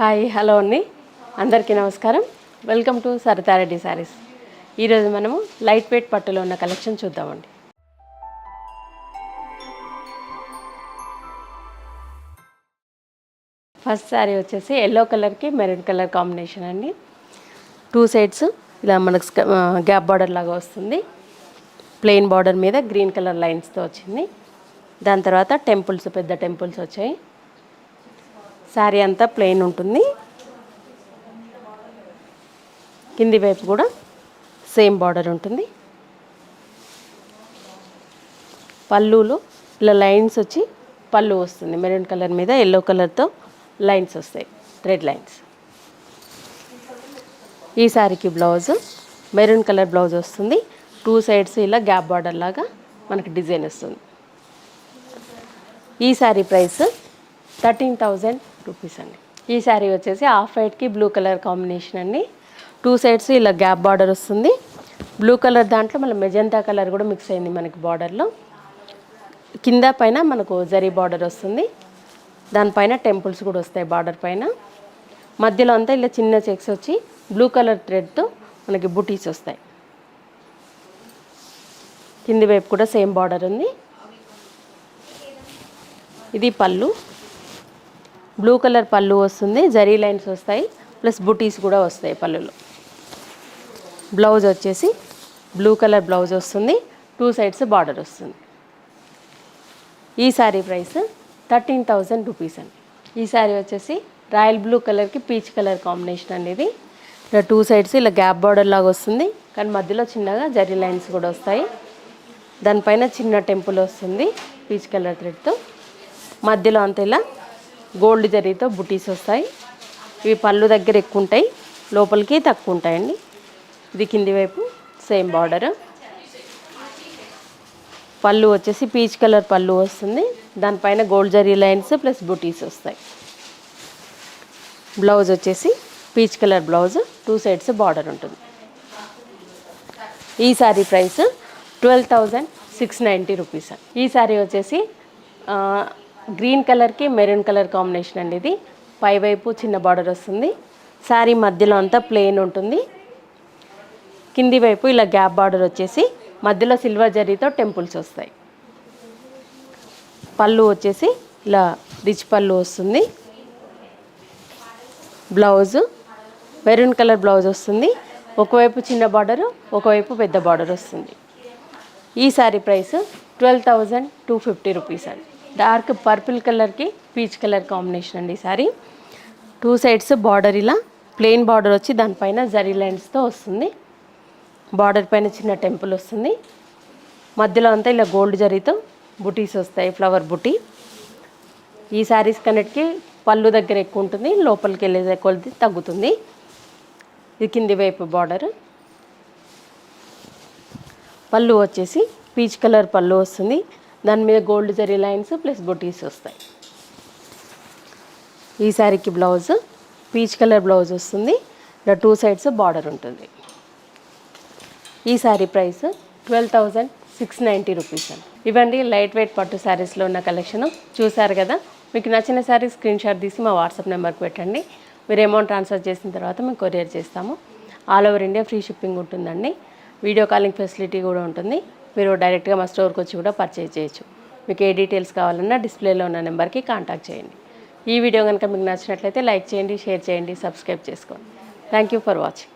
Hi hello అండి, అందరికీ నమస్కారం. Welcome to Saritha Reddy saris. ఈరోజు మనము లైట్ వెయిట్ పట్టులో ఉన్న కలెక్షన్ చూద్దామండి. ఫస్ట్ శారీ వచ్చేసి ఎల్లో కలర్కి మెరూన్ కలర్ కాంబినేషన్ అండి. 2 సైడ్స్ ఇలా మనకు గ్యాప్ బార్డర్ లాగా వస్తుంది. ప్లెయిన్ బార్డర్ మీద గ్రీన్ కలర్ లైన్స్తో వచ్చింది. దాని తర్వాత టెంపుల్స్, పెద్ద టెంపుల్స్ వచ్చాయి. శారీ అంతా ప్లెయిన్ ఉంటుంది. కింది వైపు కూడా సేమ్ బార్డర్ ఉంటుంది. పళ్ళులో ఇలా లైన్స్ వచ్చి పళ్ళు వస్తుంది. మెరూన్ కలర్ మీద ఎల్లో కలర్తో లైన్స్ వస్తాయి, థ్రెడ్ లైన్స్. ఈ శారీకి బ్లౌజ్ మెరూన్ కలర్ బ్లౌజ్ వస్తుంది. 2 సైడ్స్ ఇలా గ్యాప్ బార్డర్ లాగా మనకి డిజైన్ వస్తుంది. ఈ శారీ ప్రైస్ 13,000 రూపీస్ అండి. ఈ శారీ వచ్చేసి ఆఫ్ వైట్కి బ్లూ కలర్ కాంబినేషన్ అండి. 2 సైడ్స్ ఇలా గ్యాప్ బార్డర్ వస్తుంది. బ్లూ కలర్ దాంట్లో మళ్ళీ మెజంతా కలర్ కూడా మిక్స్ అయింది మనకి బార్డర్లో. కింద పైన మనకు జరీ బార్డర్ వస్తుంది. దానిపైన టెంపుల్స్ కూడా వస్తాయి బార్డర్ పైన. మధ్యలో అంతా ఇలా చిన్న చెక్స్ వచ్చి బ్లూ కలర్ థ్రెడ్తో మనకి బుటీస్ వస్తాయి. కింది వైపు కూడా సేమ్ బార్డర్ ఉంది. ఇది పళ్ళు, బ్లూ కలర్ పళ్ళు వస్తుంది. జరీ లైన్స్ వస్తాయి, ప్లస్ బుటీస్ కూడా వస్తాయి పళ్ళులో. బ్లౌజ్ వచ్చేసి బ్లూ కలర్ బ్లౌజ్ వస్తుంది. 2 సైడ్స్ బార్డర్ వస్తుంది. ఈ శారీ ప్రైస్ 13,000 రూపీస్ అండి. ఈ శారీ వచ్చేసి రాయల్ బ్లూ కలర్కి పీచ్ కలర్ కాంబినేషన్ అండి. ఇది ఇలా 2 సైడ్స్ ఇలా గ్యాప్ బార్డర్ లాగా వస్తుంది, కానీ మధ్యలో చిన్నగా జరీ లైన్స్ కూడా వస్తాయి. దానిపైన చిన్న టెంపుల్ వస్తుంది పీచ్ కలర్ థ్రెడ్తో. మధ్యలో అంతా ఇలా గోల్డ్ జరీతో బుటీస్ వస్తాయి. ఇవి పళ్ళు దగ్గర ఎక్కువ ఉంటాయి, లోపలికి తక్కువ ఉంటాయండి. ఇది కింది వైపు సేమ్ బార్డర్. పళ్ళు వచ్చేసి పీచ్ కలర్ పళ్ళు వస్తుంది. దానిపైన గోల్డ్ జరీ లైన్స్ ప్లస్ బుటీస్ వస్తాయి. బ్లౌజ్ వచ్చేసి peach colour blouse, 2 sides border ఉంటుంది. ఈ శారీ ప్రైస్ 12,690 రూపీస్. ఈ శారీ వచ్చేసి గ్రీన్ కలర్కి మెరూన్ కలర్ కాంబినేషన్ అండి. ఇది పైవైపు చిన్న బార్డర్ వస్తుంది. శారీ మధ్యలో అంతా ప్లెయిన్ ఉంటుంది. కింది వైపు ఇలా గ్యాప్ బార్డర్ వచ్చేసి మధ్యలో సిల్వర్ జరీతో టెంపుల్స్ వస్తాయి. పళ్ళు వచ్చేసి ఇలా రిచ్ పళ్ళు వస్తుంది. బ్లౌజ్ మెరూన్ కలర్ బ్లౌజ్ వస్తుంది. ఒకవైపు చిన్న బార్డరు, ఒకవైపు పెద్ద బార్డర్ వస్తుంది. ఈ శారీ ప్రైస్ 12,250 రూపీస్ అండి. డార్క్ పర్పుల్ కలర్కి పీచ్ కలర్ కాంబినేషన్ అండి. సారీ 2 సైడ్స్ బార్డర్ ఇలా ప్లెయిన్ బార్డర్ వచ్చి దానిపైన జరీ లైన్స్తో వస్తుంది. బార్డర్ పైన చిన్న టెంపుల్ వస్తుంది. మధ్యలో అంతా ఇలా గోల్డ్ జరీతో బుటీస్ వస్తాయి, ఫ్లవర్ బుటీ. ఈ శారీస్ కన్నిటికి పళ్ళు దగ్గర ఎక్కువ ఉంటుంది, లోపలికి వెళ్ళే కొలది తగ్గుతుంది. ఇది కింది వైపు బార్డర్. పళ్ళు వచ్చేసి పీచ్ కలర్ పళ్ళు వస్తుంది. దాని మీద గోల్డ్ జరీ లైన్స్ ప్లస్ బుటీస్ వస్తాయి. ఈ శారీకి బ్లౌజ్ పీచ్ కలర్ బ్లౌజ్ వస్తుంది. ఇలా 2 సైడ్స్ బార్డర్ ఉంటుంది. ఈ శారీ ప్రైస్ 12,690 రూపీస్ అండి. ఇవ్వండి లైట్ వెయిట్ పట్టు శారీస్లో ఉన్న కలెక్షన్. చూసారు కదా, మీకు నచ్చిన శారీ స్క్రీన్ షాట్ తీసి మా వాట్సాప్ నెంబర్కి పెట్టండి. మీరు అమౌంట్ ట్రాన్స్ఫర్ చేసిన తర్వాత మేము కొరియర్ చేస్తాము. All over India free shipping ఉంటుందండి. వీడియో కాలింగ్ ఫెసిలిటీ కూడా ఉంటుంది. మీరు డైరెక్ట్గా మా స్టోర్కి వచ్చి కూడా పర్చేజ్ చేయొచ్చు. మీకు ఏ డీటెయిల్స్ కావాలన్నా డిస్ప్లేలో ఉన్న నెంబర్కి కాంటాక్ట్ చేయండి. ఈ వీడియో కనుక మీకు నచ్చినట్లయితే లైక్ చేయండి, షేర్ చేయండి, సబ్స్క్రైబ్ చేసుకోండి. Thank you for watching.